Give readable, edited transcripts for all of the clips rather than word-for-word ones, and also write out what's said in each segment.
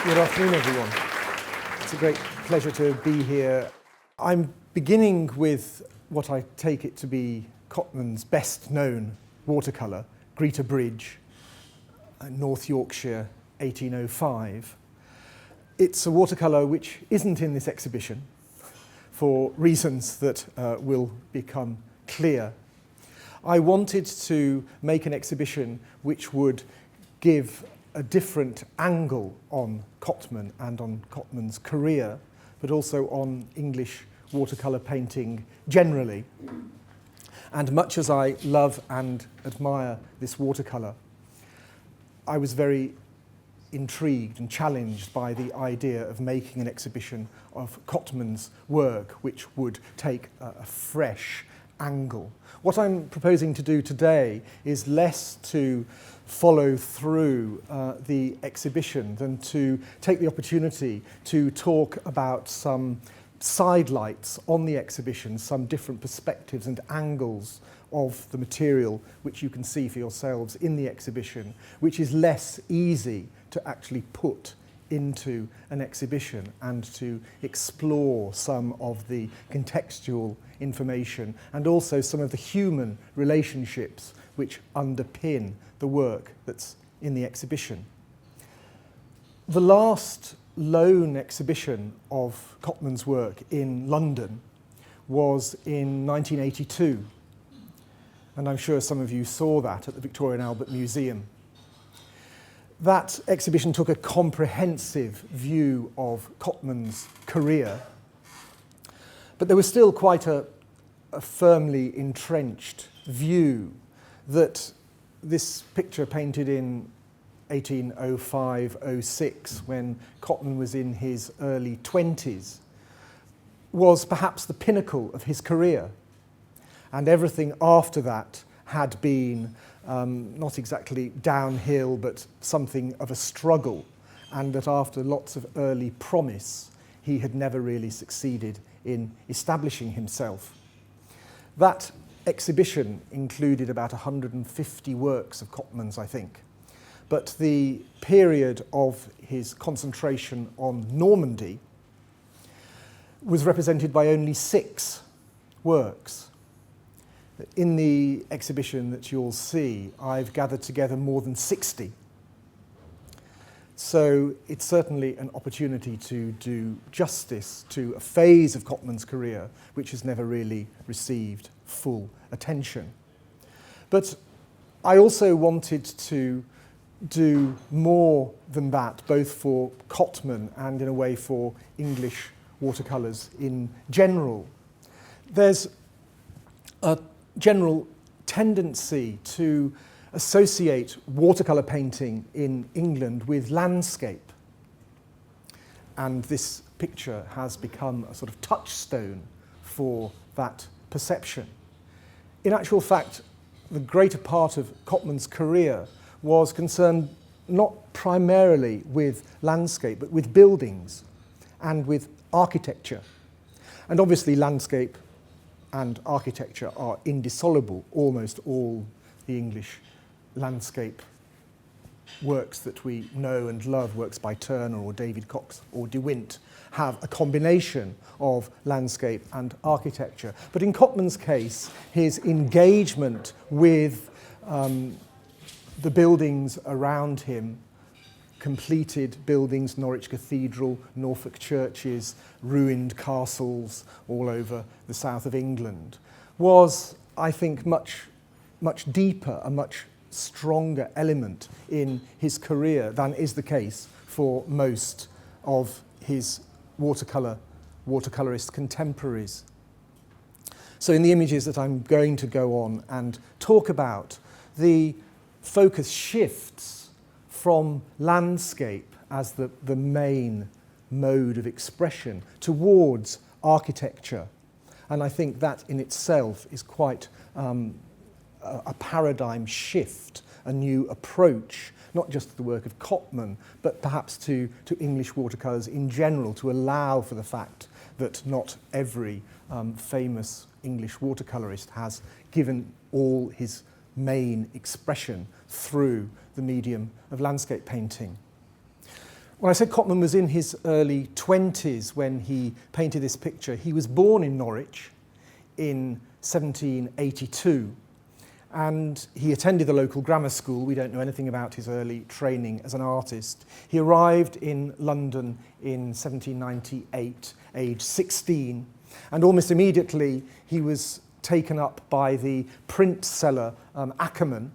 Good afternoon, everyone. It's a great pleasure to be here. I'm beginning with what I take it to be Cotman's best-known watercolour, Greta Bridge, North Yorkshire, 1805. It's a watercolour which isn't in this exhibition for reasons that will become clear. I wanted to make an exhibition which would give a different angle on Cotman and on Cotman's career, but also on English watercolour painting generally. And much as I love and admire this watercolour, I was very intrigued and challenged by the idea of making an exhibition of Cotman's work which would take a fresh angle. What I'm proposing to do today is less to follow through the exhibition than to take the opportunity to talk about some sidelights on the exhibition, some different perspectives and angles of the material which you can see for yourselves in the exhibition, which is less easy to actually put into an exhibition, and to explore some of the contextual information and also some of the human relationships which underpin the work that's in the exhibition. The last lone exhibition of Cotman's work in London was in 1982, and I'm sure some of you saw that at the Victoria and Albert Museum. That exhibition took a comprehensive view of Cotman's career, but there was still quite a firmly entrenched view that this picture painted in 1805-06, when Cotman was in his early 20s, was perhaps the pinnacle of his career, and everything after that had been not exactly downhill, but something of a struggle, and that after lots of early promise, he had never really succeeded in establishing himself. That exhibition included about 150 works of Cotman's, I think, but the period of his concentration on Normandy was represented by only 6 works. In the exhibition that you'll see, I've gathered together more than 60. So it's certainly an opportunity to do justice to a phase of Cotman's career which has never really received full attention. But I also wanted to do more than that, both for Cotman and in a way for English watercolours in general. There's a general tendency to associate watercolour painting in England with landscape, and this picture has become a sort of touchstone for that perception. In actual fact, the greater part of Cotman's career was concerned not primarily with landscape, but with buildings and with architecture. And obviously landscape and architecture are indissoluble. Almost all the English landscape works that we know and love, works by Turner or David Cox or De Wint, have a combination of landscape and architecture. But in Cotman's case, his engagement with the buildings around him, completed buildings, Norwich Cathedral, Norfolk churches, ruined castles all over the south of England, was, I think, much deeper, a much stronger element in his career than is the case for most of his watercolourist contemporaries. So in the images that I'm going to go on and talk about, the focus shifts from landscape as the main mode of expression towards architecture. And I think that in itself is quite a paradigm shift, a new approach, not just to the work of Cotman, but perhaps to English watercolours in general, to allow for the fact that not every famous English watercolourist has given all his main expression through the medium of landscape painting. When I said Cotman was in his early 20s when he painted this picture, he was born in Norwich in 1782, and he attended the local grammar school. We don't know anything about his early training as an artist. He arrived in London in 1798, age 16, and almost immediately he was taken up by the print seller Ackerman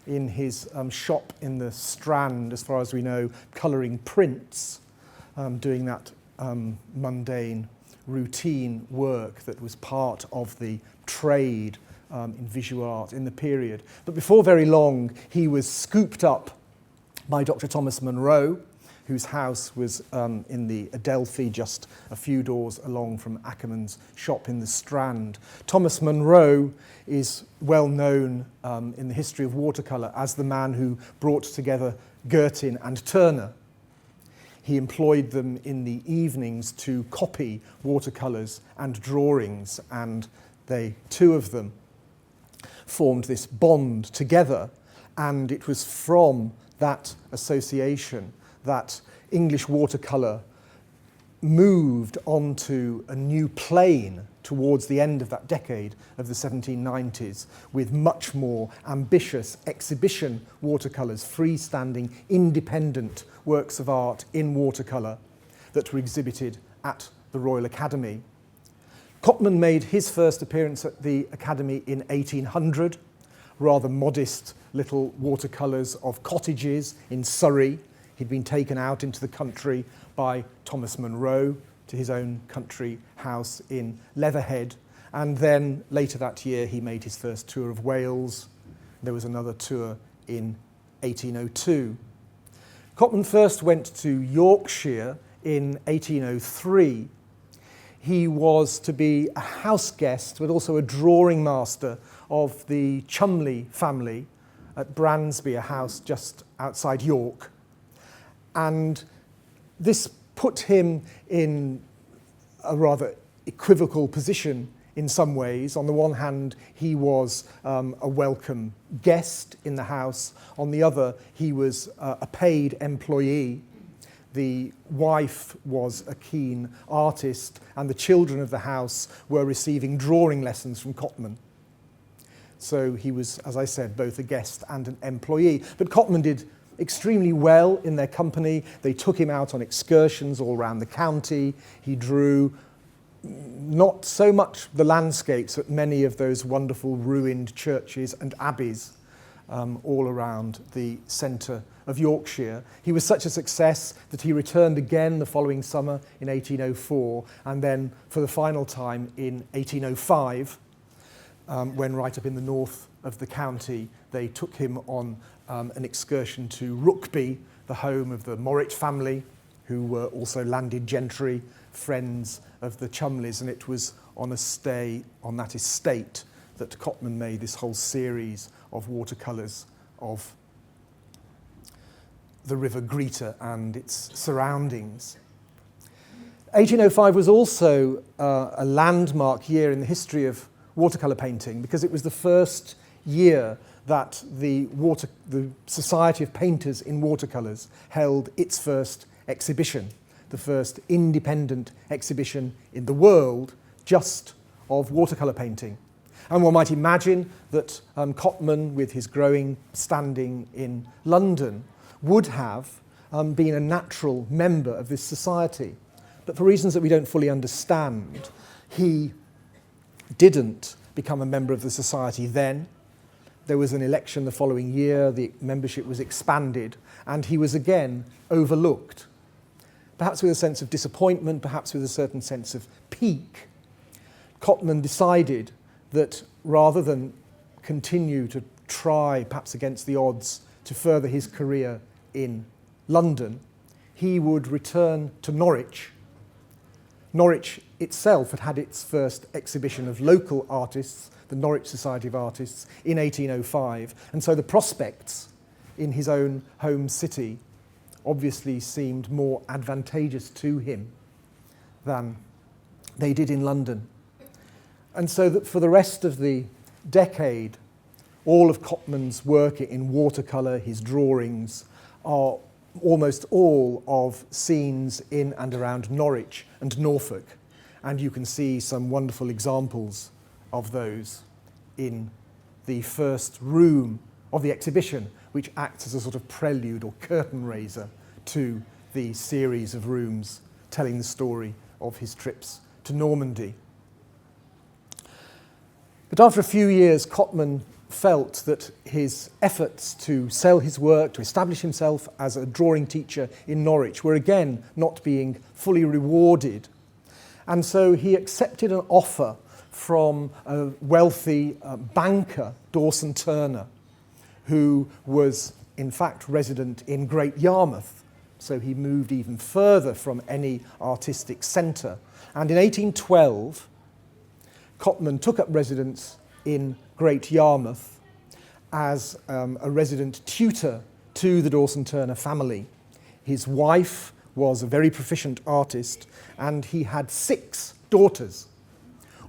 in his shop in the Strand, as far as we know, colouring prints, doing that mundane, routine work that was part of the trade in visual art in the period. But before very long, he was scooped up by Dr. Thomas Munro, whose house was in the Adelphi, just a few doors along from Ackerman's shop in the Strand. Thomas Munro is well known in the history of watercolour as the man who brought together Gurton and Turner. He employed them in the evenings to copy watercolours and drawings, and they, two of them, formed this bond together, and it was from that association that English watercolour moved onto a new plane towards the end of that decade of the 1790s with much more ambitious exhibition watercolours, freestanding, independent works of art in watercolour that were exhibited at the Royal Academy. Cotman made his first appearance at the Academy in 1800, rather modest little watercolours of cottages in Surrey. He'd been taken out into the country by Thomas Munro to his own country house in Leatherhead, and then later that year he made his first tour of Wales. There was another tour in 1802. Cotman first went to Yorkshire in 1803. He was to be a house guest, but also a drawing master of the Cholmondeley family at Bransby, a house just outside York. And this put him in a rather equivocal position in some ways. On the one hand, he was a welcome guest in the house. On the other, he was a paid employee. The wife was a keen artist, and the children of the house were receiving drawing lessons from Cotman. So he was, as I said, both a guest and an employee. But Cotman did extremely well in their company. They took him out on excursions all around the county. He drew not so much the landscapes, but many of those wonderful ruined churches and abbeys all around the centre of Yorkshire. He was such a success that he returned again the following summer in 1804, and then for the final time in 1805, when right up in the north of the county, they took him on an excursion to Rugby, the home of the Morritt family, who were also landed gentry, friends of the Cholmondeleys, and it was on a stay on that estate that Cotman made this whole series of watercolours of the River Greeter and its surroundings. 1805 was also a landmark year in the history of watercolour painting, because it was the first year that the Society of Painters in Watercolours held its first exhibition, the first independent exhibition in the world just of watercolour painting. And one might imagine that Cotman, with his growing standing in London, would have been a natural member of this society. But for reasons that we don't fully understand, he didn't become a member of the society then. There was an election the following year, the membership was expanded, and he was again overlooked. Perhaps with a sense of disappointment, perhaps with a certain sense of pique. Cotman decided that rather than continue to try, perhaps against the odds, to further his career in London, he would return to Norwich. Norwich itself had had its first exhibition of local artists, the Norwich Society of Artists, in 1805, and so the prospects in his own home city obviously seemed more advantageous to him than they did in London. And so that for the rest of the decade, all of Cotman's work in watercolour, his drawings, are almost all of scenes in and around Norwich and Norfolk, and you can see some wonderful examples of those in the first room of the exhibition, which acts as a sort of prelude or curtain raiser to the series of rooms telling the story of his trips to Normandy. But after a few years, Cotman felt that his efforts to sell his work, to establish himself as a drawing teacher in Norwich, were again not being fully rewarded. And so he accepted an offer from a wealthy banker, Dawson Turner, who was in fact resident in Great Yarmouth. So he moved even further from any artistic centre. And in 1812, Cotman took up residence in Great Yarmouth as a resident tutor to the Dawson Turner family. His wife was a very proficient artist, and he had 6 daughters,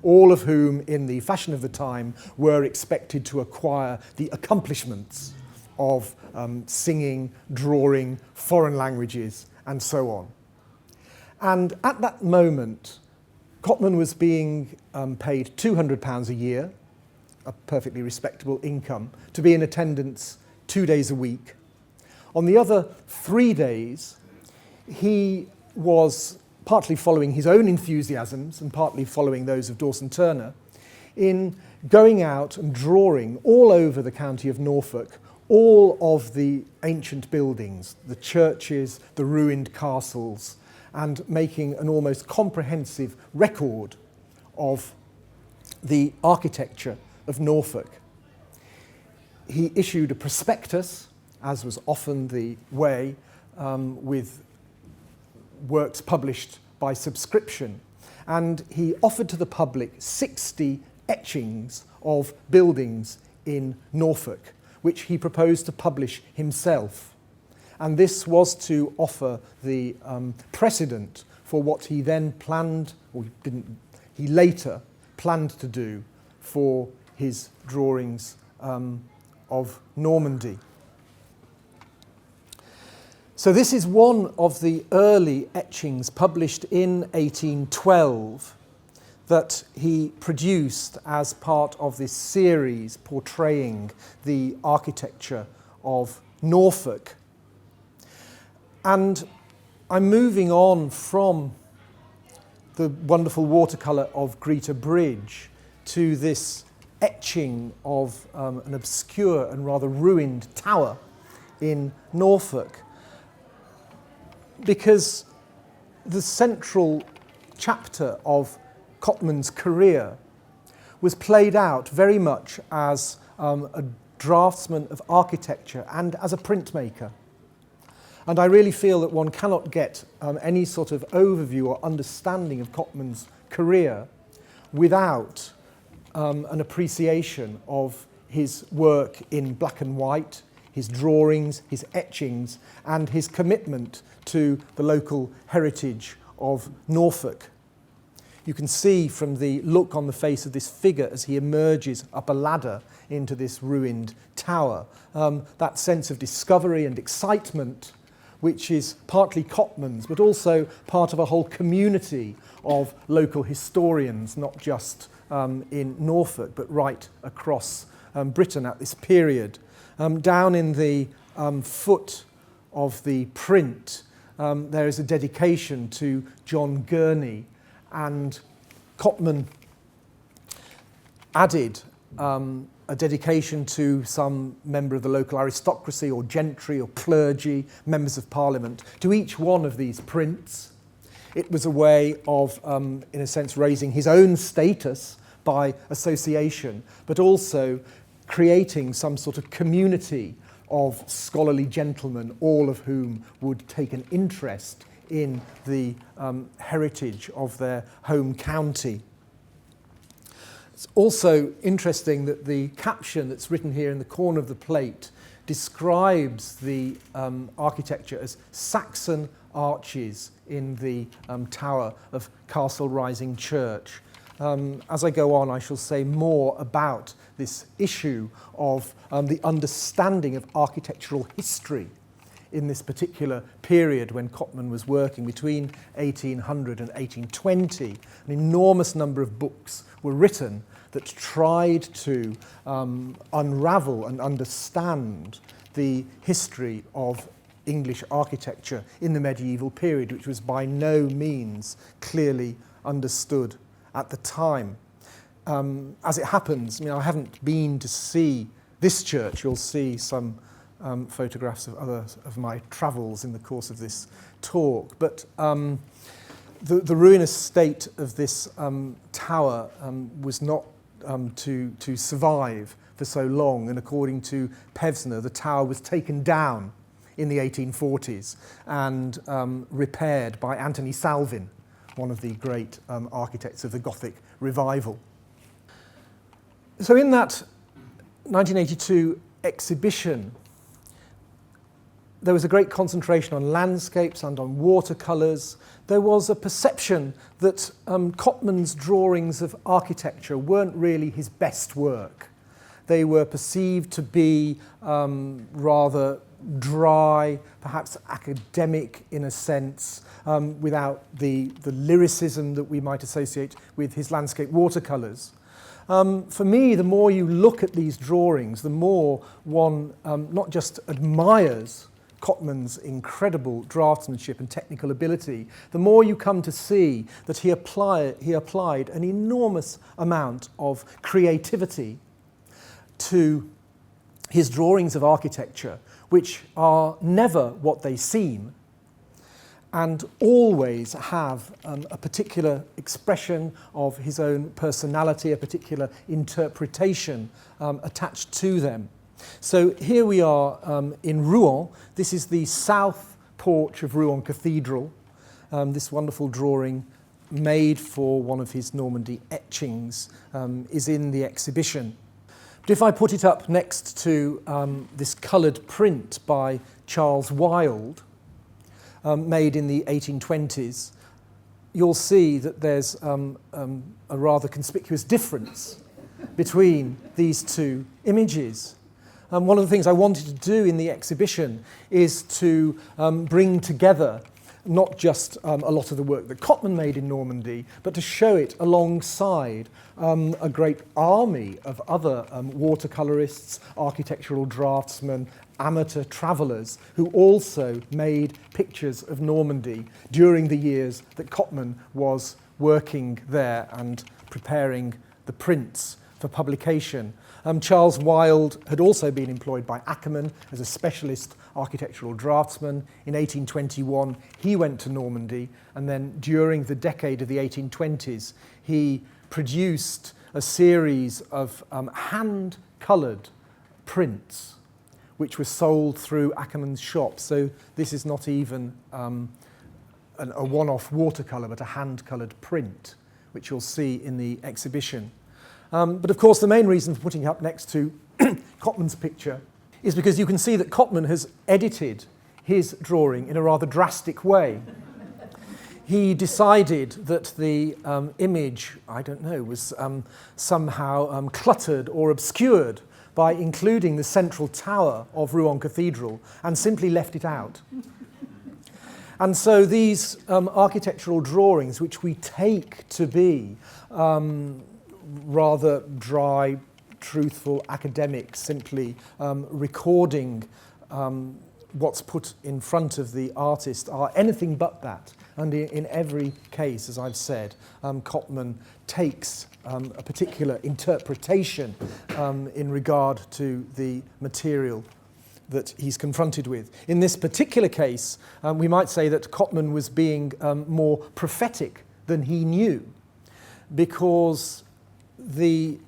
all of whom, in the fashion of the time, were expected to acquire the accomplishments of singing, drawing, foreign languages, and so on. And at that moment, Cotman was being paid £200 a year, a perfectly respectable income, to be in attendance 2 days a week. On the other 3 days, he was partly following his own enthusiasms and partly following those of Dawson Turner in going out and drawing all over the county of Norfolk all of the ancient buildings, the churches, the ruined castles, and making an almost comprehensive record of the architecture of Norfolk. He issued a prospectus, as was often the way, with works published by subscription, and he offered to the public 60 etchings of buildings in Norfolk, which he proposed to publish himself. And this was to offer the precedent for what he then planned, or he later planned to do for his drawings of Normandy. So this is one of the early etchings published in 1812 that he produced as part of this series portraying the architecture of Norfolk. And I'm moving on from the wonderful watercolour of Greta Bridge to this etching of an obscure and rather ruined tower in Norfolk, because the central chapter of Cotman's career was played out very much as a draftsman of architecture and as a printmaker. And I really feel that one cannot get any sort of overview or understanding of Cotman's career without an appreciation of his work in black and white, his drawings, his etchings, and his commitment to the local heritage of Norfolk. You can see from the look on the face of this figure as he emerges up a ladder into this ruined tower, that sense of discovery and excitement, which is partly Cotman's, but also part of a whole community of local historians, not just in Norfolk, but right across Britain at this period. Down in the foot of the print, there is a dedication to John Gurney, and Cotman added a dedication to some member of the local aristocracy or gentry or clergy, members of parliament, to each one of these prints. It was a way of, in a sense, raising his own status by association, but also creating some sort of community of scholarly gentlemen, all of whom would take an interest in the heritage of their home county. It's also interesting that the caption that's written here in the corner of the plate describes the architecture as Saxon arches in the tower of Castle Rising Church. As I go on, I shall say more about this issue of the understanding of architectural history in this particular period when Cotman was working between 1800 and 1820. An enormous number of books were written that tried to unravel and understand the history of English architecture in the medieval period, which was by no means clearly understood at the time. As it happens, I haven't been to see this church. You'll see some photographs of my travels in the course of this talk. But the ruinous state of this tower was not to survive for so long, and according to Pevsner, the tower was taken down in the 1840s and repaired by Anthony Salvin, one of the great architects of the Gothic revival. So in that 1982 exhibition, there was a great concentration on landscapes and on watercolours. There was a perception that Cotman's drawings of architecture weren't really his best work. They were perceived to be rather dry, perhaps academic in a sense, without the lyricism that we might associate with his landscape watercolours. For me, the more you look at these drawings, the more one not just admires Cotman's incredible draftsmanship and technical ability, the more you come to see that he applied an enormous amount of creativity to his drawings of architecture, which are never what they seem, and always have a particular expression of his own personality, a particular interpretation attached to them. So here we are in Rouen. This is the south porch of Rouen Cathedral. This wonderful drawing made for one of his Normandy etchings is in the exhibition. But if I put it up next to this coloured print by Charles Wilde, made in the 1820s, you'll see that there's a rather conspicuous difference between these two images. One of the things I wanted to do in the exhibition is to bring together not just a lot of the work that Cotman made in Normandy, but to show it alongside a great army of other watercolourists, architectural draftsmen, amateur travellers who also made pictures of Normandy during the years that Cotman was working there and preparing the prints for publication. Charles Wilde had also been employed by Ackerman as a specialist architectural draftsman. In 1821, he went to Normandy, and then during the decade of the 1820s, he produced a series of hand-coloured prints which were sold through Ackerman's shop. So this is not even a one-off watercolour, but a hand-coloured print, which you'll see in the exhibition. But of course, the main reason for putting it up next to Cotman's picture is because you can see that Cotman has edited his drawing in a rather drastic way. He decided that the image, was somehow cluttered or obscured by including the central tower of Rouen Cathedral and simply left it out. And so these architectural drawings, which we take to be rather dry, truthful, academic, simply recording what's put in front of the artist, are anything but that. And in every case, as I've said, Cotman takes a particular interpretation in regard to the material that he's confronted with. In this particular case, we might say that Cotman was being more prophetic than he knew, because the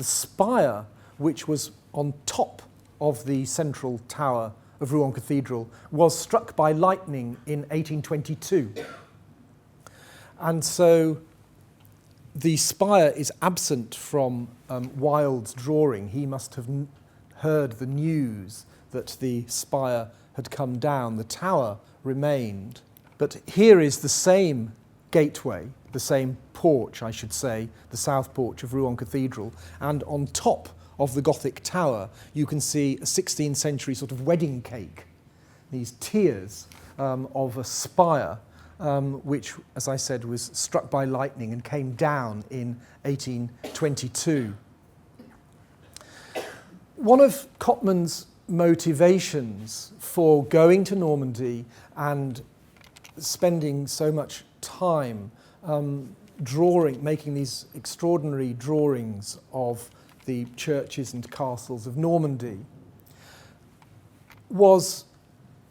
spire, which was on top of the central tower of Rouen Cathedral, was struck by lightning in 1822. And so the spire is absent from Wilde's drawing. He must have heard the news that the spire had come down. The tower remained. But here is the same gateway, the same porch, I should say, the south porch of Rouen Cathedral, and on top of the Gothic tower you can see a 16th century sort of wedding cake these tiers of a spire, which, as I said, was struck by lightning and came down in 1822. One of Cotman's motivations for going to Normandy and spending so much time making these extraordinary drawings of the churches and castles of Normandy was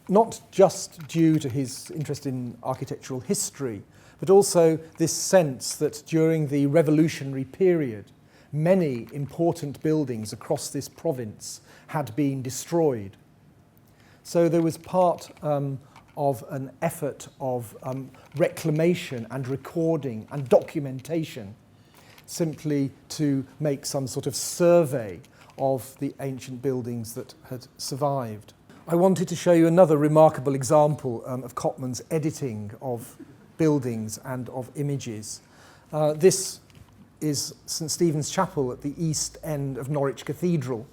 not just due to his interest in architectural history, but also this sense that during the revolutionary period, many important buildings across this province had been destroyed. So there was part of an effort of reclamation and recording and documentation, simply to make some sort of survey of the ancient buildings that had survived. I wanted to show you another remarkable example of Cotman's editing of buildings and of images. This is St Stephen's Chapel at the east end of Norwich Cathedral.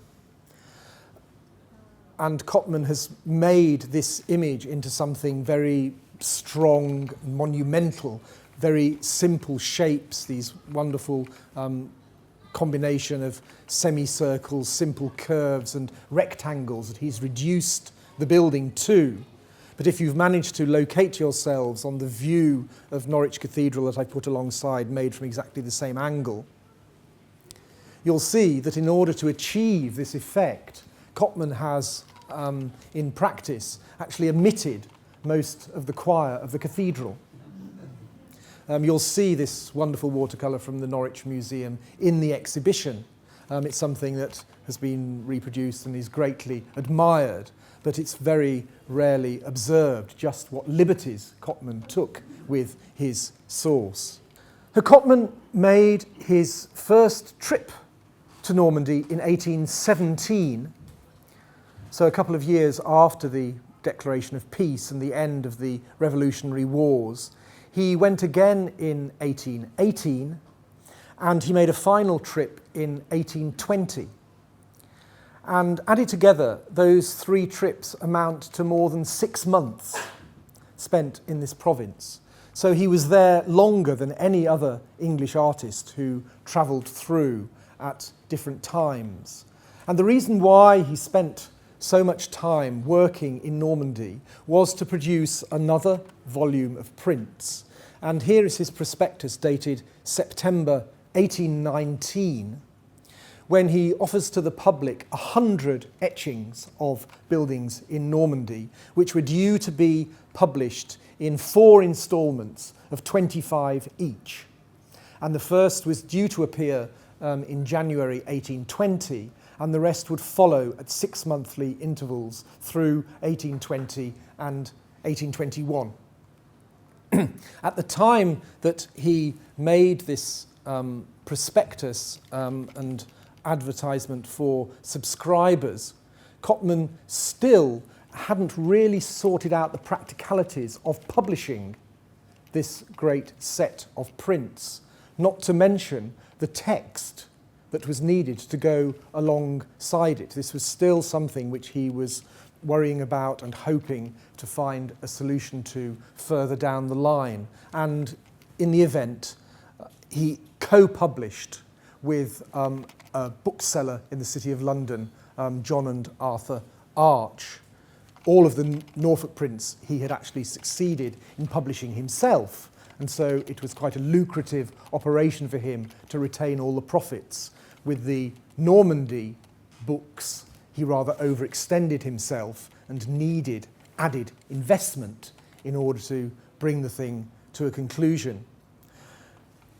And Cotman has made this image into something very strong, monumental, very simple shapes, these wonderful combination of semicircles, simple curves and rectangles that he's reduced the building to. But if you've managed to locate yourselves on the view of Norwich Cathedral that I put alongside, made from exactly the same angle, you'll see that in order to achieve this effect, Cotman has, in practice, actually omitted most of the choir of the cathedral. You'll see this wonderful watercolour from the Norwich Museum in the exhibition. It's something that has been reproduced and is greatly admired, but it's very rarely observed just what liberties Cotman took with his source. Cotman made his first trip to Normandy in 1817, so a couple of years after the declaration of peace and the end of the Revolutionary Wars. He went again in 1818, and he made a final trip in 1820. And added together, those 3 trips amount to more than 6 months spent in this province. So he was there longer than any other English artist who travelled through at different times. And the reason why he spent so much time working in Normandy was to produce another volume of prints. And here is his prospectus dated September 1819, when he offers to the public 100 etchings of buildings in Normandy, which were due to be published in 4 instalments of 25 each. And the first was due to appear in January 1820, and the rest would follow at 6-monthly intervals through 1820 and 1821. At the time that he made this prospectus and advertisement for subscribers, Cotman still hadn't really sorted out the practicalities of publishing this great set of prints, not to mention the text that was needed to go alongside it. This was still something which he was worrying about and hoping to find a solution to further down the line. And in the event, he co-published with a bookseller in the City of London, John and Arthur Arch. All of the Norfolk prints he had actually succeeded in publishing himself, and so it was quite a lucrative operation for him to retain all the profits. With the Normandy books, he rather overextended himself and needed added investment in order to bring the thing to a conclusion.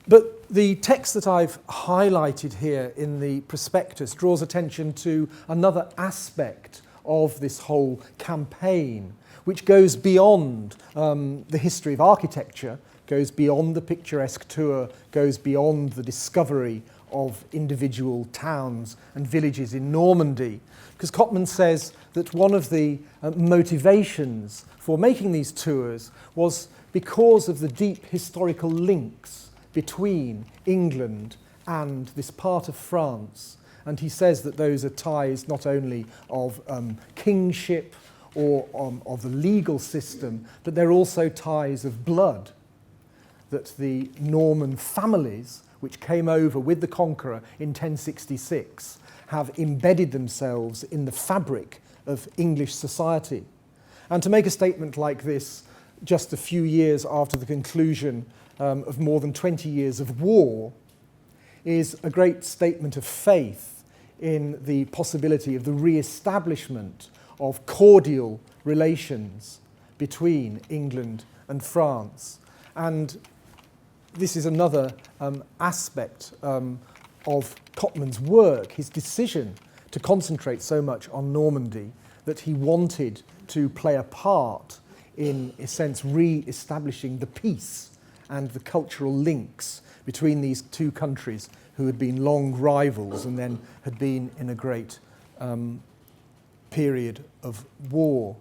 But the text that I've highlighted here in the prospectus draws attention to another aspect of this whole campaign, which goes beyond the history of architecture, goes beyond the picturesque tour, goes beyond the discovery of individual towns and villages in Normandy. Because Cotman says that one of the motivations for making these tours was because of the deep historical links between England and this part of France. And he says that those are ties not only of kingship or of the legal system, but they're also ties of blood, that the Norman families, which came over with the conqueror in 1066, have embedded themselves in the fabric of English society. And to make a statement like this just a few years after the conclusion of more than 20 years of war is a great statement of faith in the possibility of the re-establishment of cordial relations between England and France. And this is another aspect of Cotman's work, his decision to concentrate so much on Normandy, that he wanted to play a part in a sense, re-establishing the peace and the cultural links between these two countries who had been long rivals and then had been in a great period of war.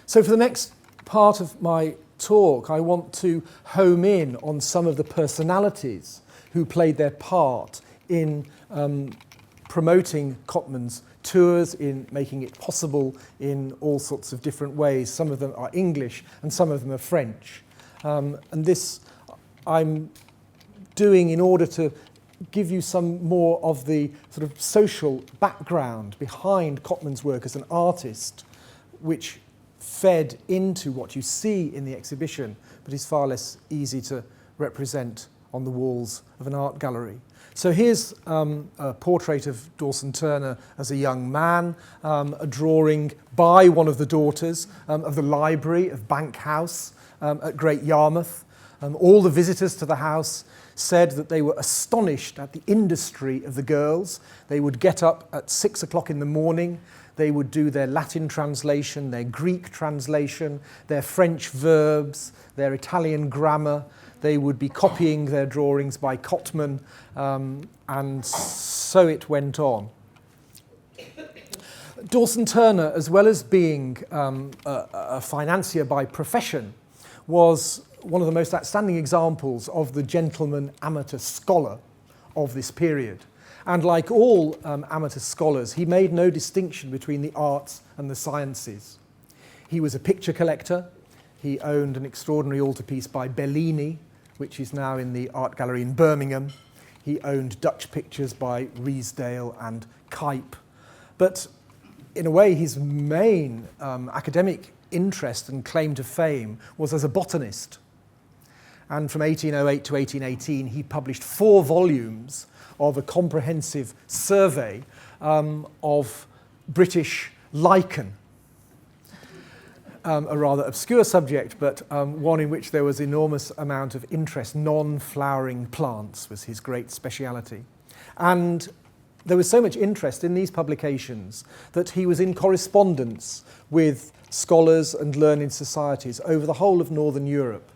So for the next part of my talk, I want to home in on some of the personalities who played their part in promoting Cotman's tours, in making it possible in all sorts of different ways. Some of them are English and some of them are French. And this I'm doing in order to give you some more of the sort of social background behind Cotman's work as an artist, which fed into what you see in the exhibition, but is far less easy to represent on the walls of an art gallery. So here's a portrait of Dawson Turner as a young man, a drawing by one of the daughters of the library of Bank House at Great Yarmouth. All the visitors to the house said that they were astonished at the industry of the girls. They would get up at 6 o'clock in the morning. They would do their Latin translation, their Greek translation, their French verbs, their Italian grammar. They would be copying their drawings by Cotman, and so it went on. Dawson Turner, as well as being a financier by profession, was one of the most outstanding examples of the gentleman amateur scholar of this period. And like all amateur scholars, he made no distinction between the arts and the sciences. He was a picture collector. He owned an extraordinary altarpiece by Bellini, which is now in the art gallery in Birmingham. He owned Dutch pictures by Riesdale and Cuyp. But in a way, his main academic interest and claim to fame was as a botanist. And from 1808 to 1818, he published 4 volumes of a comprehensive survey of British lichen. A rather obscure subject, but one in which there was enormous amount of interest. Non-flowering plants was his great speciality. And there was so much interest in these publications that he was in correspondence with scholars and learned societies over the whole of Northern Europe.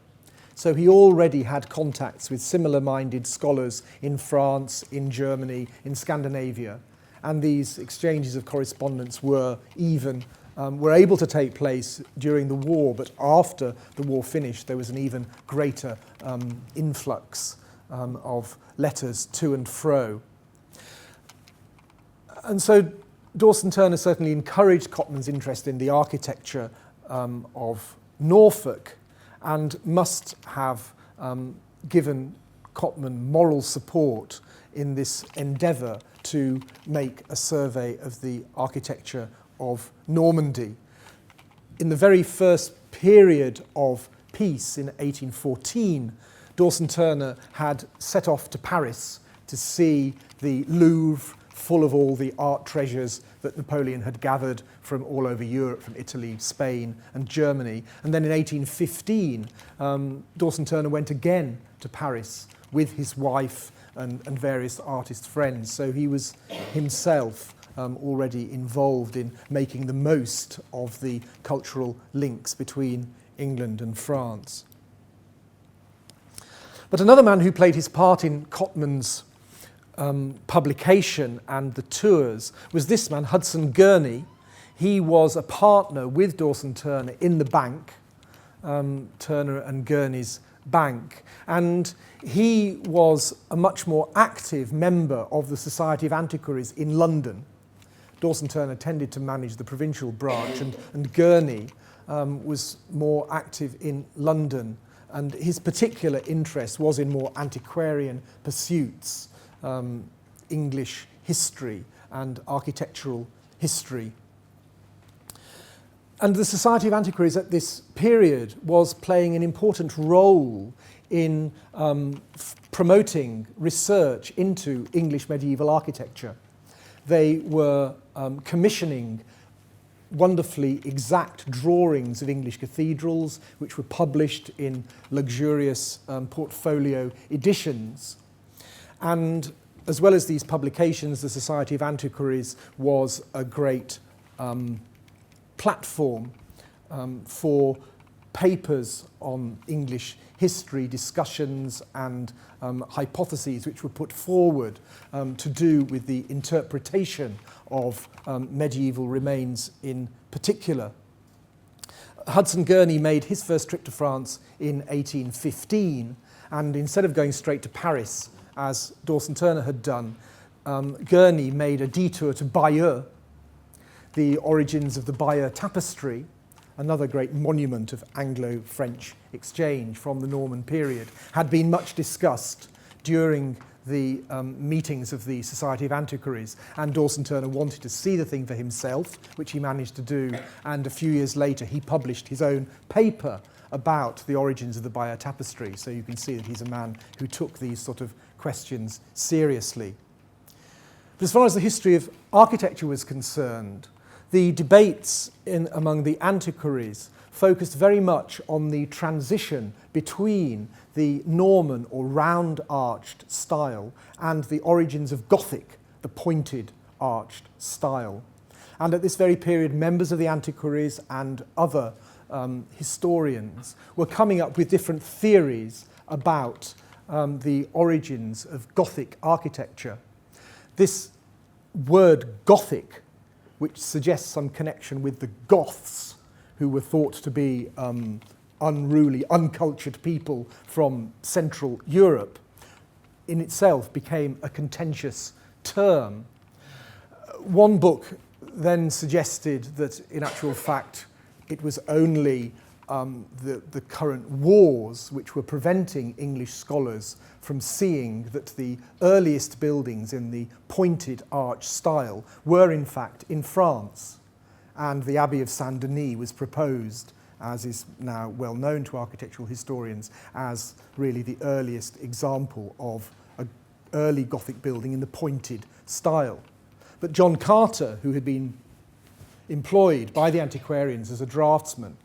So he already had contacts with similar-minded scholars in France, in Germany, in Scandinavia. And these exchanges of correspondence were able to take place during the war, but after the war finished, there was an even greater influx of letters to and fro. And so Dawson Turner certainly encouraged Cotman's interest in the architecture of Norfolk, and must have given Cotman moral support in this endeavour to make a survey of the architecture of Normandy. In the very first period of peace in 1814, Dawson Turner had set off to Paris to see the Louvre full of all the art treasures that Napoleon had gathered from all over Europe, from Italy, Spain and Germany. And then in 1815, Dawson Turner went again to Paris with his wife and various artist friends. So he was himself already involved in making the most of the cultural links between England and France. But another man who played his part in Cotman's publication and the tours was this man, Hudson Gurney. He was a partner with Dawson Turner in the bank, Turner and Gurney's bank, and he was a much more active member of the Society of Antiquaries in London. Dawson Turner tended to manage the provincial branch, and Gurney was more active in London, and his particular interest was in more antiquarian pursuits, English history and architectural history. And the Society of Antiquaries at this period was playing an important role in promoting research into English medieval architecture. They were commissioning wonderfully exact drawings of English cathedrals, which were published in luxurious portfolio editions. And as well as these publications, the Society of Antiquaries was a great platform for papers on English history, discussions and hypotheses which were put forward to do with the interpretation of medieval remains in particular. Hudson Gurney made his first trip to France in 1815, and instead of going straight to Paris, as Dawson Turner had done, Gurney made a detour to Bayeux, the origins of the Bayeux tapestry, another great monument of Anglo-French exchange from the Norman period, had been much discussed during the meetings of the Society of Antiquaries, and Dawson Turner wanted to see the thing for himself, which he managed to do, and a few years later he published his own paper about the origins of the Bayeux tapestry, so you can see that he's a man who took these sort of questions seriously. But as far as the history of architecture was concerned, the debates among the antiquaries focused very much on the transition between the Norman or round-arched style and the origins of Gothic, the pointed arched style. And at this very period, members of the antiquaries and other historians were coming up with different theories about the origins of Gothic architecture. This word Gothic, which suggests some connection with the Goths, who were thought to be unruly, uncultured people from Central Europe, in itself became a contentious term. One book then suggested that, in actual fact, it was only the current wars which were preventing English scholars from seeing that the earliest buildings in the pointed arch style were in fact in France, and the Abbey of Saint-Denis was proposed, as is now well known to architectural historians, as really the earliest example of an early Gothic building in the pointed style. But John Carter, who had been employed by the antiquarians as a draftsman,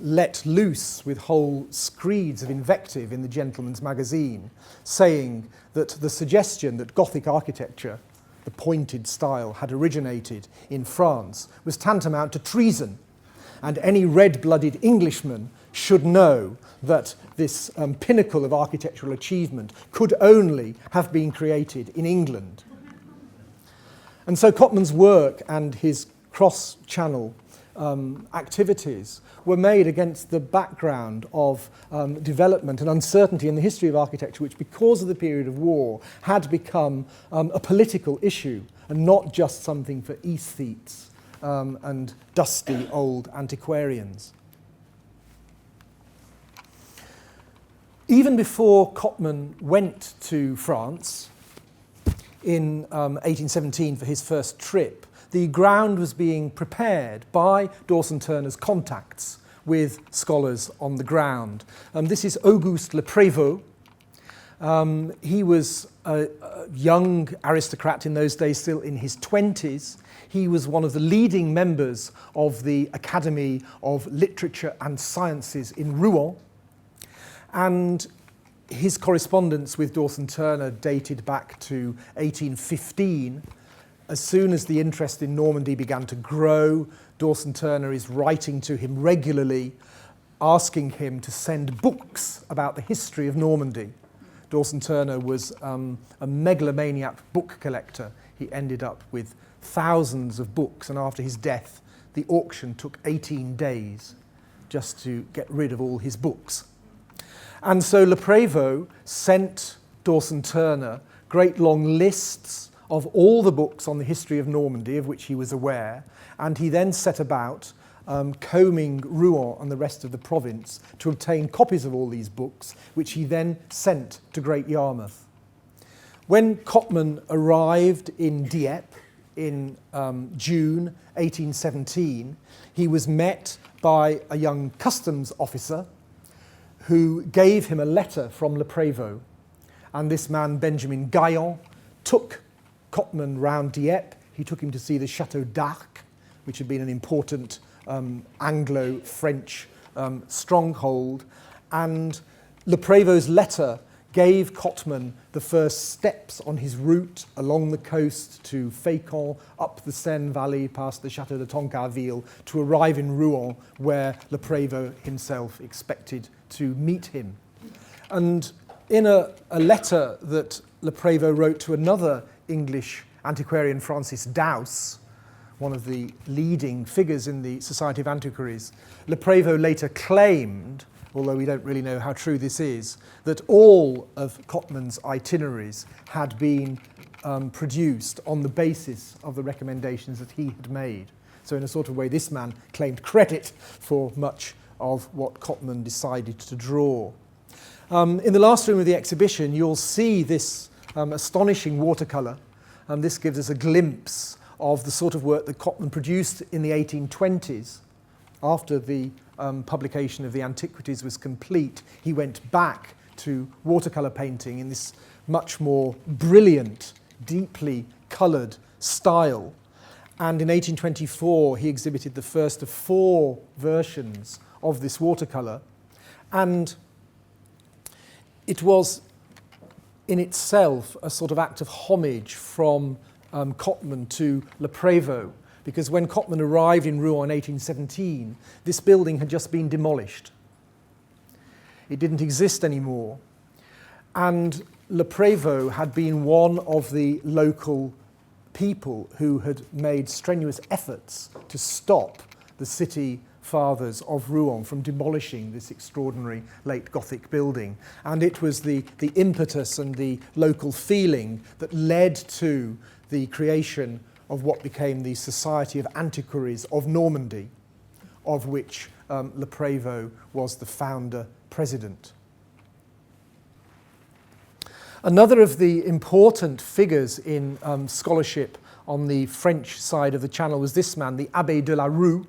let loose with whole screeds of invective in the Gentleman's Magazine, saying that the suggestion that Gothic architecture, the pointed style, had originated in France was tantamount to treason, and any red-blooded Englishman should know that this pinnacle of architectural achievement could only have been created in England. And so Cotman's work and his cross-channel activities were made against the background of development and uncertainty in the history of architecture, which, because of the period of war, had become a political issue and not just something for aesthetes and dusty old antiquarians. Even before Cotman went to France in 1817 for his first trip, the ground was being prepared by Dawson Turner's contacts with scholars on the ground. This is Auguste Le Prévost. He was a young aristocrat in those days, still in his 20s. He was one of the leading members of the Academy of Literature and Sciences in Rouen. And his correspondence with Dawson Turner dated back to 1815. As soon as the interest in Normandy began to grow, Dawson Turner is writing to him regularly, asking him to send books about the history of Normandy. Dawson Turner was a megalomaniac book collector. He ended up with thousands of books, and after his death, the auction took 18 days just to get rid of all his books. And so Le Prévost sent Dawson Turner great long lists of all the books on the history of Normandy of which he was aware, and he then set about combing Rouen and the rest of the province to obtain copies of all these books, which he then sent to Great Yarmouth. When Cotman arrived in Dieppe in June 1817, he was met by a young customs officer who gave him a letter from Le Pravo. And this man, Benjamin Gaillon, took Cotman round Dieppe. He took him to see the Chateau d'Arc, which had been an important Anglo-French stronghold. And Le Pravo's letter gave Cotman the first steps on his route along the coast to Fécamp, up the Seine Valley, past the Château de Tancarville, to arrive in Rouen, where Le Pravo himself expected to meet him. And in a letter that Le Pravo wrote to another English antiquarian, Francis Dowse, one of the leading figures in the Society of Antiquaries, Le Pravo later claimed, although we don't really know how true this is, that all of Cotman's itineraries had been produced on the basis of the recommendations that he had made. So in a sort of way, this man claimed credit for much of what Cotman decided to draw. In the last room of the exhibition, you'll see this astonishing watercolour. This gives us a glimpse of the sort of work that Cotman produced in the 1820s. After the publication of the Antiquities was complete, he went back to watercolour painting in this much more brilliant, deeply coloured style. And in 1824, he exhibited the first of 4 versions of this watercolour. And it was in itself a sort of act of homage from Cotman to Le Pravo, because when Cotman arrived in Rouen in 1817, this building had just been demolished. It didn't exist anymore. And Le Pravo had been one of the local people who had made strenuous efforts to stop the city fathers of Rouen from demolishing this extraordinary late Gothic building. And it was the impetus and the local feeling that led to the creation of what became the Society of Antiquaries of Normandy, of which Le Pravo was the founder president. Another of the important figures in scholarship on the French side of the Channel was this man, the Abbé de la Rue.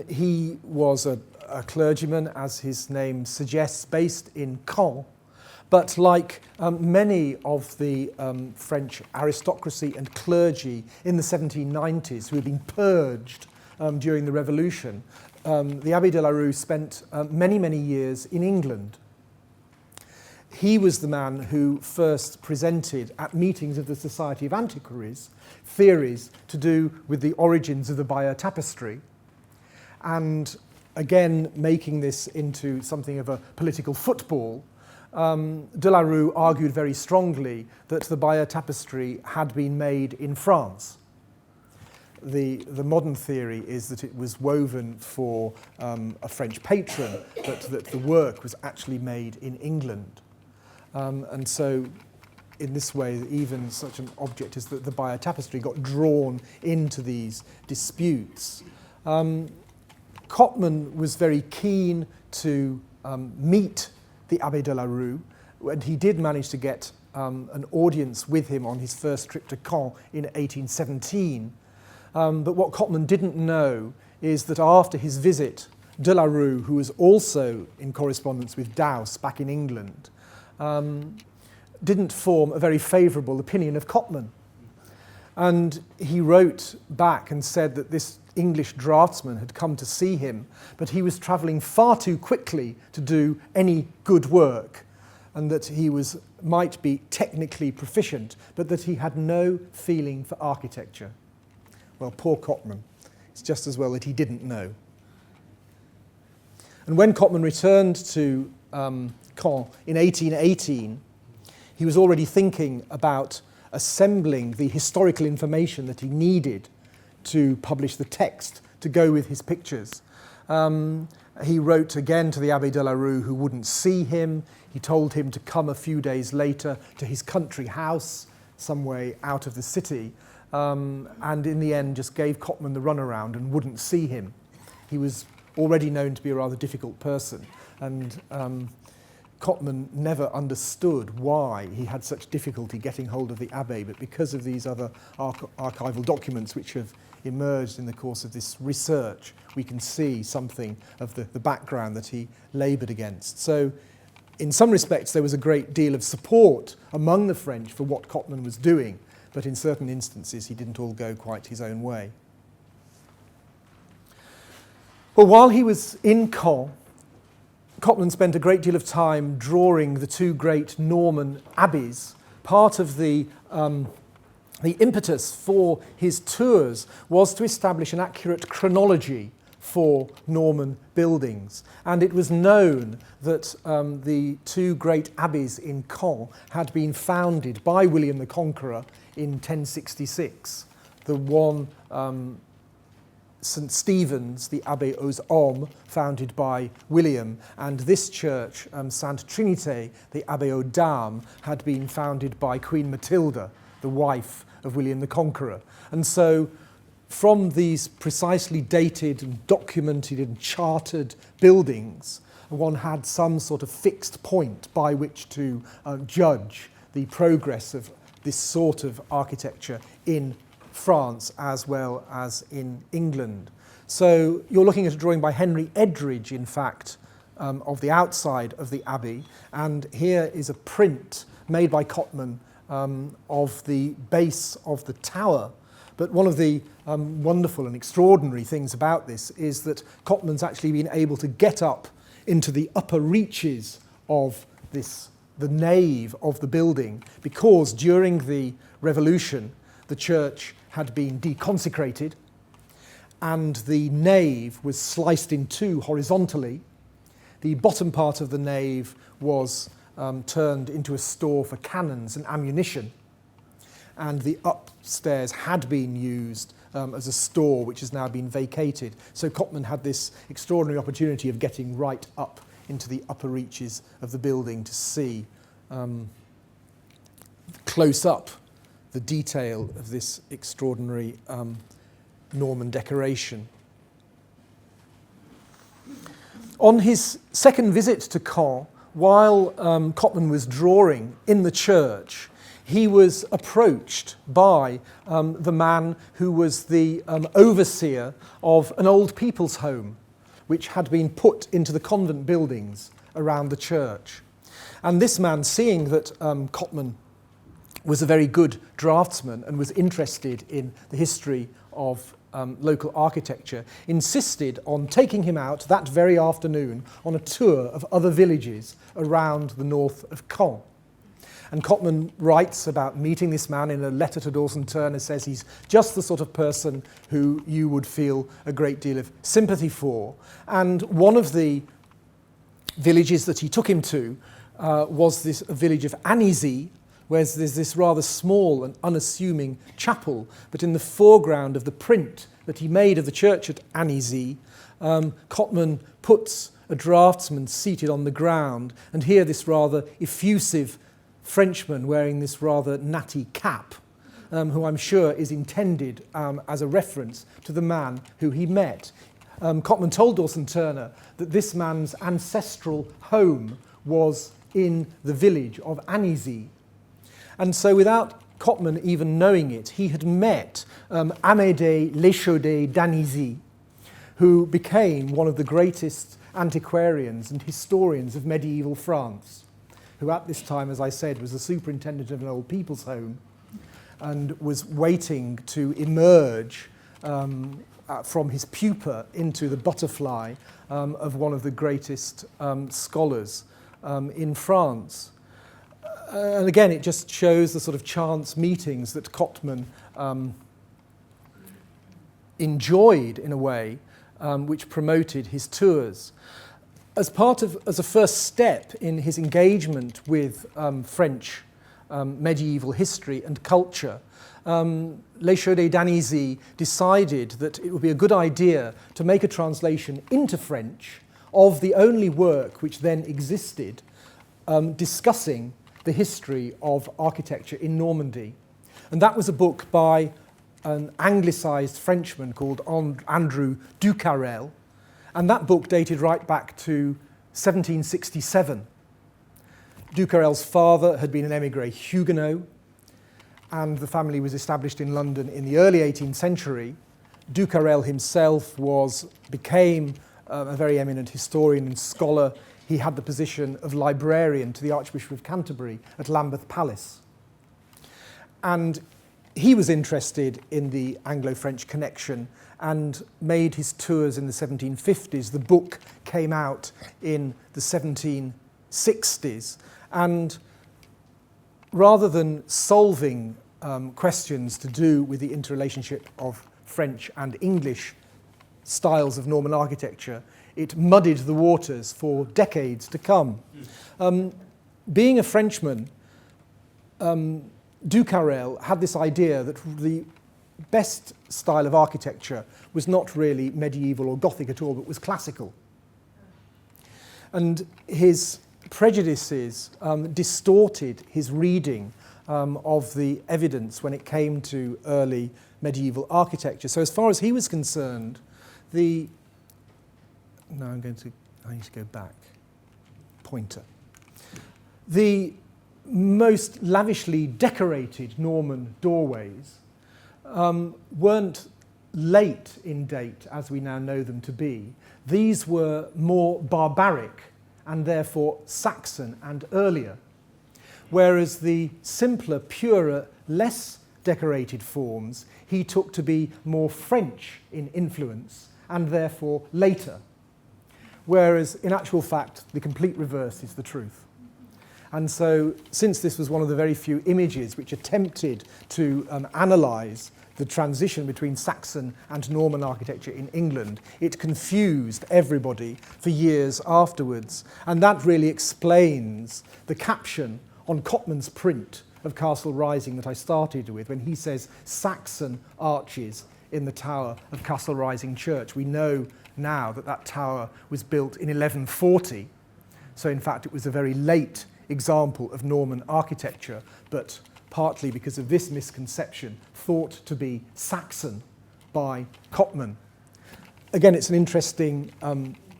He was a clergyman, as his name suggests, based in Caen. But like many of the French aristocracy and clergy in the 1790s who had been purged during the Revolution, the Abbé de la Rue spent many, many years in England. He was the man who first presented at meetings of the Society of Antiquaries theories to do with the origins of the Bayeux tapestry, and again making this into something of a political football. De la Rue argued very strongly that the Bayeux tapestry had been made in France. The modern theory is that it was woven for a French patron, but that the work was actually made in England. And so in this way, even such an object as the Bayeux tapestry got drawn into these disputes. Cotman was very keen to meet the Abbé de la Rue, and he did manage to get an audience with him on his first trip to Caen in 1817. But what Cotman didn't know is that after his visit, de la Rue, who was also in correspondence with Dowse back in England, didn't form a very favourable opinion of Cotman. And he wrote back and said that this English draftsman had come to see him, but he was travelling far too quickly to do any good work, and that he might be technically proficient, but that he had no feeling for architecture. Well, poor Cotman. It's just as well that he didn't know. And when Cotman returned to Caen in 1818, he was already thinking about assembling the historical information that he needed to publish the text to go with his pictures. He wrote again to the Abbé de la Rue, who wouldn't see him. He told him to come a few days later to his country house some way out of the city, and in the end just gave Cotman the runaround and wouldn't see him. He was already known to be a rather difficult person, and Cotman never understood why he had such difficulty getting hold of the Abbey, but because of these other archival documents which have emerged in the course of this research, we can see something of the background that he laboured against. So in some respects there was a great deal of support among the French for what Cotman was doing, but in certain instances he didn't all go quite his own way. Well, while he was in Caen, Cotman spent a great deal of time drawing the two great Norman abbeys. Part of the impetus for his tours was to establish an accurate chronology for Norman buildings. And it was known that the two great abbeys in Caen had been founded by William the Conqueror in 1066. The one St. Stephen's, the Abbey aux Hommes, founded by William, and this church, Sainte Trinité, the Abbey aux Dames, had been founded by Queen Matilda, the wife of William the Conqueror. And so from these precisely dated and documented and chartered buildings, one had some sort of fixed point by which to judge the progress of this sort of architecture in France as well as in England. So you're looking at a drawing by Henry Edridge, in fact, of the outside of the Abbey, and here is a print made by Cotman of the base of the tower. But one of the wonderful and extraordinary things about this is that Cotman's actually been able to get up into the upper reaches of the nave of the building, because during the Revolution the church had been deconsecrated and the nave was sliced in two horizontally. The bottom part of the nave was turned into a store for cannons and ammunition, and the upstairs had been used as a store which has now been vacated. So Cotman had this extraordinary opportunity of getting right up into the upper reaches of the building to see close up the detail of this extraordinary Norman decoration. On his second visit to Caen, while Cotman was drawing in the church, he was approached by the man who was the overseer of an old people's home, which had been put into the convent buildings around the church. And this man, seeing that Cotman was a very good draftsman and was interested in the history of local architecture, insisted on taking him out that very afternoon on a tour of other villages around the north of Caen. And Cotman writes about meeting this man in a letter to Dawson Turner, says he's just the sort of person who you would feel a great deal of sympathy for. And one of the villages that he took him to was this village of Annecy, where there's this rather small and unassuming chapel, but in the foreground of the print that he made of the church at Annecy, Cotman puts a draftsman seated on the ground, and here this rather effusive Frenchman wearing this rather natty cap, who I'm sure is intended as a reference to the man who he met. Cotman told Dawson Turner that this man's ancestral home was in the village of Annecy. And so without Cotman even knowing it, he had met Amédée Léchaudet d'Annecy, who became one of the greatest antiquarians and historians of medieval France, who at this time, as I said, was the superintendent of an old people's home and was waiting to emerge from his pupa into the butterfly of one of the greatest scholars in France. And again, it just shows the sort of chance meetings that Cotman enjoyed in a way, which promoted his tours. As a first step in his engagement with French medieval history and culture, Léchaudet d'Annecy decided that it would be a good idea to make a translation into French of the only work which then existed discussing the history of architecture in Normandy. And that was a book by an anglicised Frenchman called Andrew Ducarel, and that book dated right back to 1767. Ducarel's father had been an émigré Huguenot, and the family was established in London in the early 18th century. Ducarel himself became a very eminent historian and scholar. He had the position of librarian to the Archbishop of Canterbury at Lambeth Palace. And he was interested in the Anglo-French connection and made his tours in the 1750s. The book came out in the 1760s. And rather than solving questions to do with the interrelationship of French and English styles of Norman architecture, it muddied the waters for decades to come. Being a Frenchman, Ducarel had this idea that the best style of architecture was not really medieval or Gothic at all, but was classical. And his prejudices distorted his reading of the evidence when it came to early medieval architecture. So as far as he was concerned, I need to go back. Pointer. The most lavishly decorated Norman doorways weren't late in date, as we now know them to be. These were more barbaric and therefore Saxon and earlier, whereas the simpler, purer, less decorated forms he took to be more French in influence and therefore later, whereas in actual fact the complete reverse is the truth. And so, since this was one of the very few images which attempted to analyse the transition between Saxon and Norman architecture in England, it confused everybody for years afterwards. And that really explains the caption on Cotman's print of Castle Rising that I started with, when he says Saxon arches in the tower of Castle Rising Church. We know now that that tower was built in 1140, so in fact it was a very late example of Norman architecture, but partly because of this misconception, thought to be Saxon by Cotman. Again, it's an interesting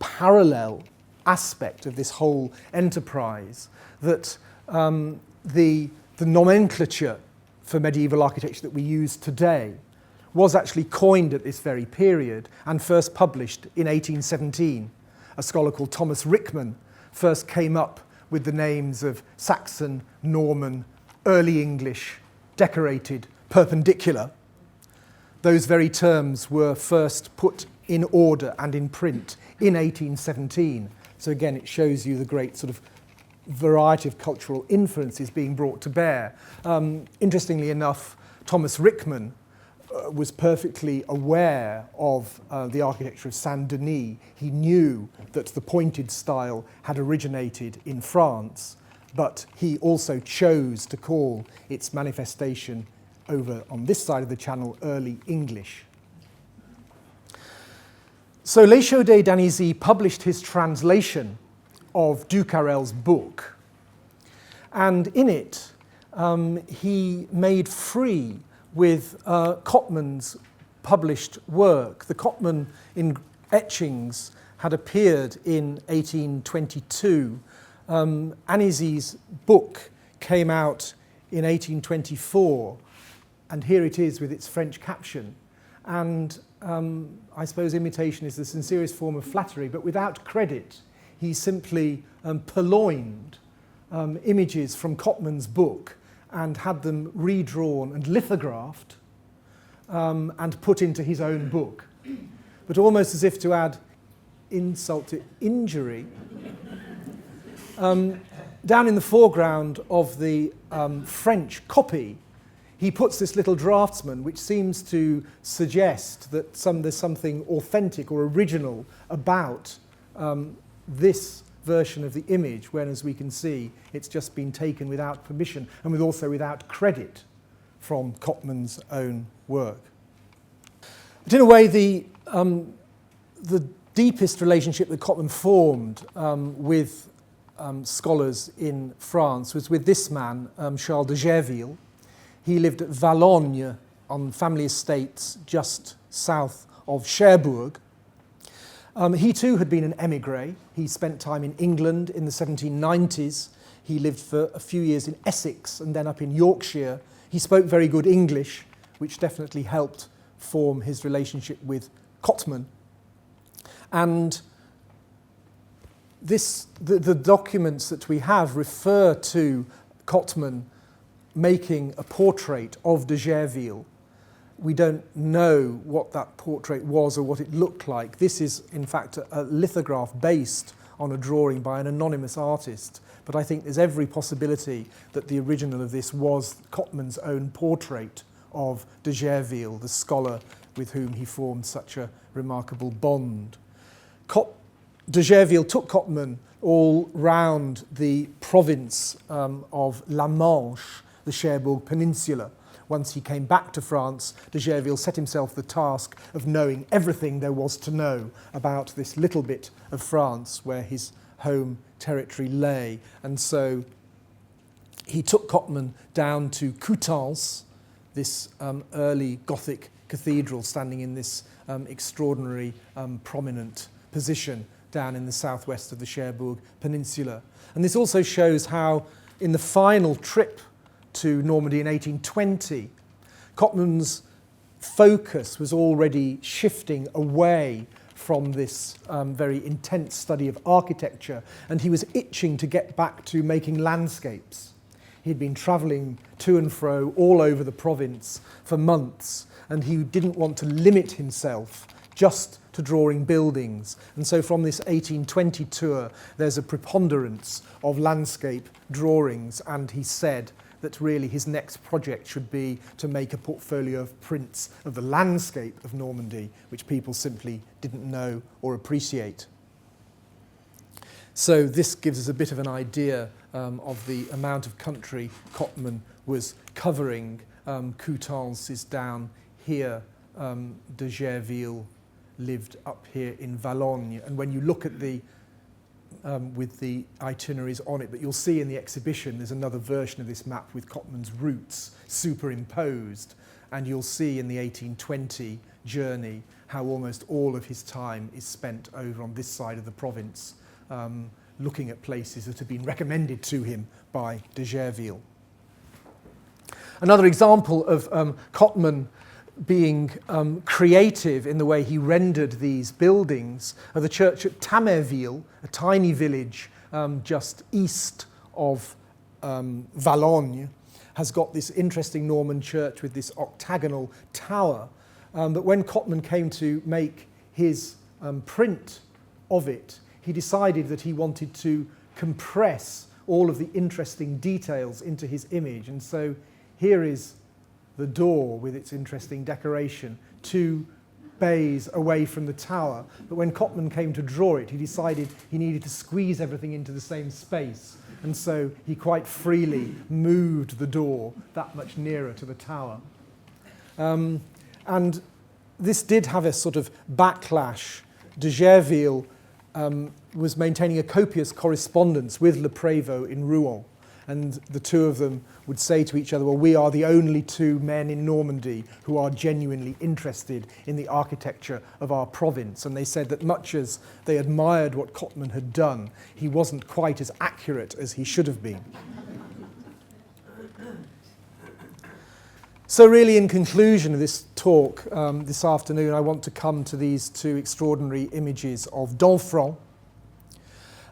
parallel aspect of this whole enterprise, that the nomenclature for medieval architecture that we use today was actually coined at this very period and first published in 1817. A scholar called Thomas Rickman first came up with the names of Saxon, Norman, Early English, decorated, perpendicular. Those very terms were first put in order and in print in 1817. So again, it shows you the great sort of variety of cultural influences being brought to bear. Interestingly enough, Thomas Rickman was perfectly aware of the architecture of Saint-Denis. He knew that the pointed style had originated in France, but he also chose to call its manifestation over on this side of the channel Early English. So Le Chaudet d'Anizy published his translation of Ducarel's book, and in it he made free with Cotman's published work. The Cotman in etchings had appeared in 1822. Anizy's book came out in 1824, and here it is with its French caption. And I suppose imitation is the sincerest form of flattery, but without credit. He simply purloined images from Cotman's book and had them redrawn and lithographed and put into his own book. But almost as if to add insult to injury, down in the foreground of the French copy, he puts this little draftsman, which seems to suggest that there's something authentic or original about this version of the image, when, as we can see, it's just been taken without permission and also without credit from Cotman's own work. But in a way, the deepest relationship that Cotman formed with scholars in France was with this man, Charles de Gerville. He lived at Valognes on family estates just south of Cherbourg. He too had been an émigré. He spent time in England in the 1790s. He lived for a few years in Essex and then up in Yorkshire. He spoke very good English, which definitely helped form his relationship with Cotman. And the documents that we have refer to Cotman making a portrait of Deja Vu. We don't know what that portrait was or what it looked like. This is, in fact, a lithograph based on a drawing by an anonymous artist. But I think there's every possibility that the original of this was Cotman's own portrait of Deja Vu, the scholar with whom he formed such a remarkable bond. Deja Vu took Cotman all round the province of La Manche, the Cherbourg Peninsula. Once he came back to France, Deja Vu set himself the task of knowing everything there was to know about this little bit of France where his home territory lay. And so he took Cotman down to Coutances, this early Gothic cathedral standing in this extraordinary prominent position down in the southwest of the Cherbourg Peninsula. And this also shows how in the final trip to Normandy in 1820, Cotman's focus was already shifting away from this very intense study of architecture, and he was itching to get back to making landscapes. He'd been travelling to and fro all over the province for months, and he didn't want to limit himself just to drawing buildings. And so from this 1820 tour, there's a preponderance of landscape drawings, and he said that really his next project should be to make a portfolio of prints of the landscape of Normandy, which people simply didn't know or appreciate. So this gives us a bit of an idea of the amount of country Cotman was covering. Coutances is down here. Deja Vu lived up here in Valognes. And when you look at the with the itineraries on it, but you'll see in the exhibition there's another version of this map with Cotman's routes superimposed, and you'll see in the 1820 journey how almost all of his time is spent over on this side of the province, looking at places that have been recommended to him by Deja Vu. Another example of Cotman being creative in the way he rendered these buildings are the church at Tammy, a tiny village just east of Valognes, has got this interesting Norman church with this octagonal tower. But when Cotman came to make his print of it, he decided that he wanted to compress all of the interesting details into his image. And so here is the door with its interesting decoration, 2 bays away from the tower. But when Cotman came to draw it, he decided he needed to squeeze everything into the same space. And so he quite freely moved the door that much nearer to the tower. And this did have a sort of backlash. Deja Vu was maintaining a copious correspondence with Le Pravo in Rouen. And the two of them would say to each other, well, we are the only 2 men in Normandy who are genuinely interested in the architecture of our province. And they said that much as they admired what Cotman had done, he wasn't quite as accurate as he should have been. So really, in conclusion of this talk this afternoon, I want to come to these 2 extraordinary images of Domfront.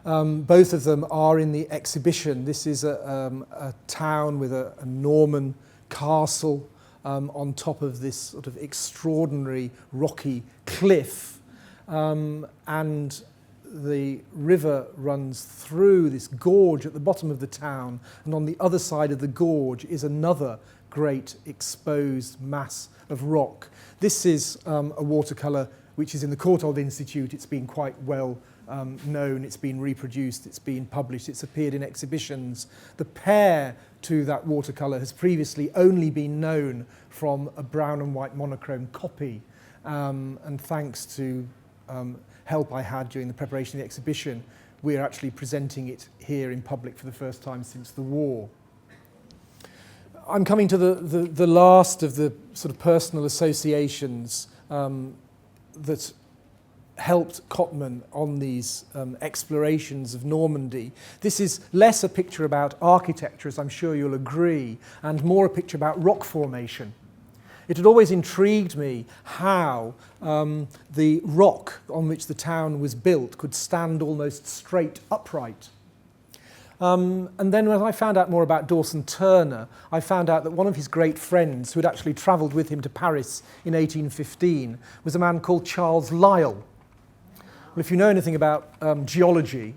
Both of them are in the exhibition. This is a town with a Norman castle on top of this sort of extraordinary rocky cliff. And the river runs through this gorge at the bottom of the town, and on the other side of the gorge is another great exposed mass of rock. This is a watercolour which is in the Courtauld Institute. It's been quite well known, it's been reproduced, it's been published, it's appeared in exhibitions. The pair to that watercolour has previously only been known from a brown and white monochrome copy, and thanks to help I had during the preparation of the exhibition, we're actually presenting it here in public for the first time since the war. I'm coming to the last of the sort of personal associations that helped Cotman on these explorations of Normandy. This is less a picture about architecture, as I'm sure you'll agree, and more a picture about rock formation. It had always intrigued me how the rock on which the town was built could stand almost straight upright. And then when I found out more about Dawson Turner, I found out that one of his great friends, who had actually travelled with him to Paris in 1815, was a man called Charles Lyell. Well, if you know anything about geology,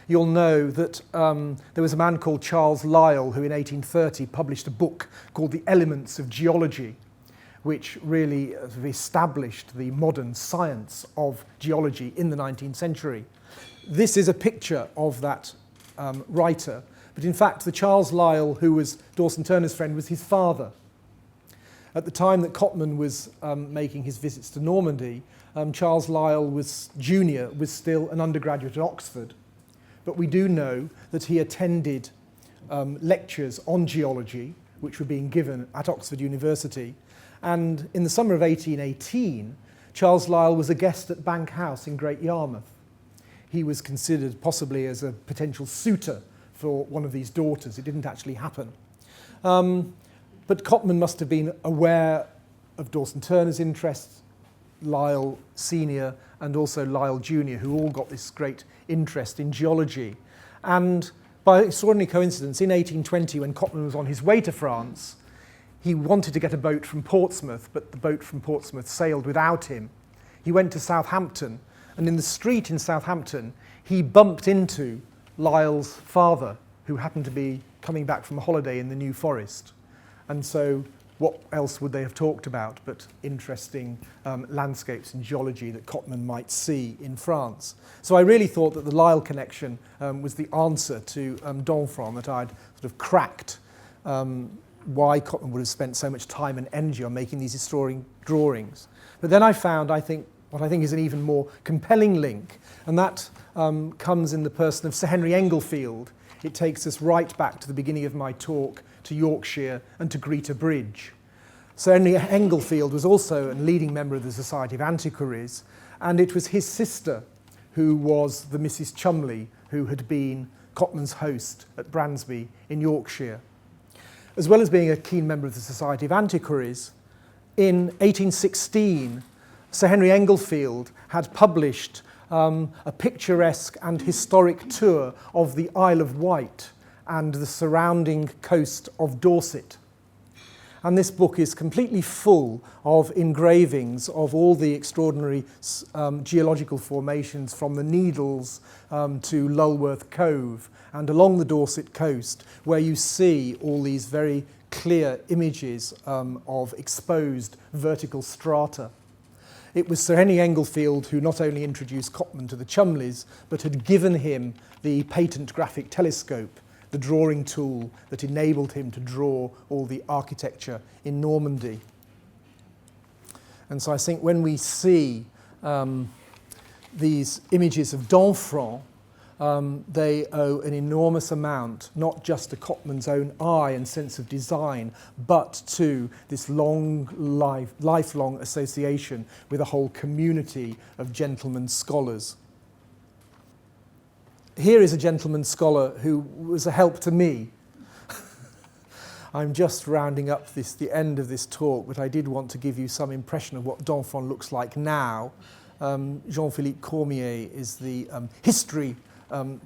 you'll know that there was a man called Charles Lyell who in 1830 published a book called The Elements of Geology, which really established the modern science of geology in the 19th century. This is a picture of that writer, but in fact the Charles Lyell who was Dawson Turner's friend was his father. At the time that Cotman was making his visits to Normandy, Charles Lyell was junior, was still an undergraduate at Oxford, but we do know that he attended lectures on geology which were being given at Oxford University, and in the summer of 1818 Charles Lyell was a guest at Bank House in Great Yarmouth. He was considered possibly as a potential suitor for one of these daughters. It didn't actually happen. But Cotman must have been aware of Dawson Turner's interests, Lyell Senior and also Lyell Junior, who all got this great interest in geology. And by extraordinary coincidence, in 1820, when Cotman was on his way to France, he wanted to get a boat from Portsmouth, but the boat from Portsmouth sailed without him. He went to Southampton, and in the street in Southampton, he bumped into Lyell's father, who happened to be coming back from a holiday in the New Forest. And so what else would they have talked about but interesting landscapes and geology that Cotman might see in France? So I really thought that the Lyell connection was the answer to Domfront, that I'd sort of cracked why Cotman would have spent so much time and energy on making these historic drawings. But then I found, what I think is an even more compelling link, and that comes in the person of Sir Henry Englefield. It takes us right back to the beginning of my talk, to Yorkshire and to Greta Bridge. Sir Henry Englefield was also a leading member of the Society of Antiquaries, and it was his sister who was the Mrs. Cholmondeley, who had been Cotman's host at Bransby in Yorkshire. As well as being a keen member of the Society of Antiquaries, in 1816, Sir Henry Englefield had published a picturesque and historic tour of the Isle of Wight and the surrounding coast of Dorset. And this book is completely full of engravings of all the extraordinary geological formations from the Needles to Lulworth Cove and along the Dorset coast, where you see all these very clear images of exposed vertical strata. It was Sir Henry Englefield who not only introduced Cotman to the Cholmondeleys, but had given him the patent graphic telescope, the drawing tool that enabled him to draw all the architecture in Normandy. And so I think when we see these images of Domfront, they owe an enormous amount, not just to Cotman's own eye and sense of design, but to this lifelong association with a whole community of gentlemen scholars. Here is a gentleman scholar who was a help to me. I'm just rounding up the end of this talk, but I did want to give you some impression of what Domfront looks like now. Jean-Philippe Cormier is the history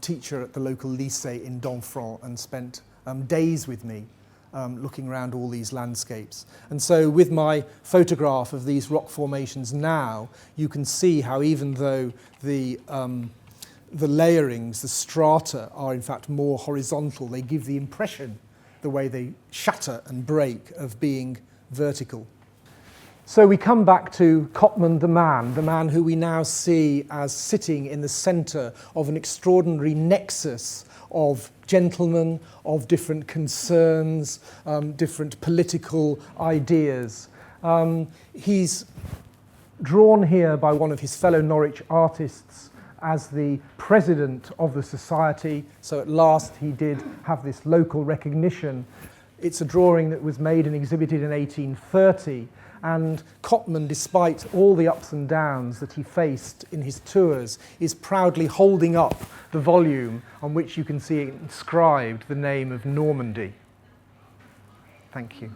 teacher at the local lycée in Domfront and spent days with me looking around all these landscapes. And so with my photograph of these rock formations now, you can see how even though the layerings, the strata, are in fact more horizontal, they give the impression, the way they shatter and break, of being vertical. So we come back to Cotman the man who we now see as sitting in the centre of an extraordinary nexus of gentlemen, of different concerns, different political ideas. He's drawn here by one of his fellow Norwich artists as the president of the society, so at last he did have this local recognition. It's a drawing that was made and exhibited in 1830, and Cotman, despite all the ups and downs that he faced in his tours, is proudly holding up the volume on which you can see inscribed the name of Normandy. Thank you.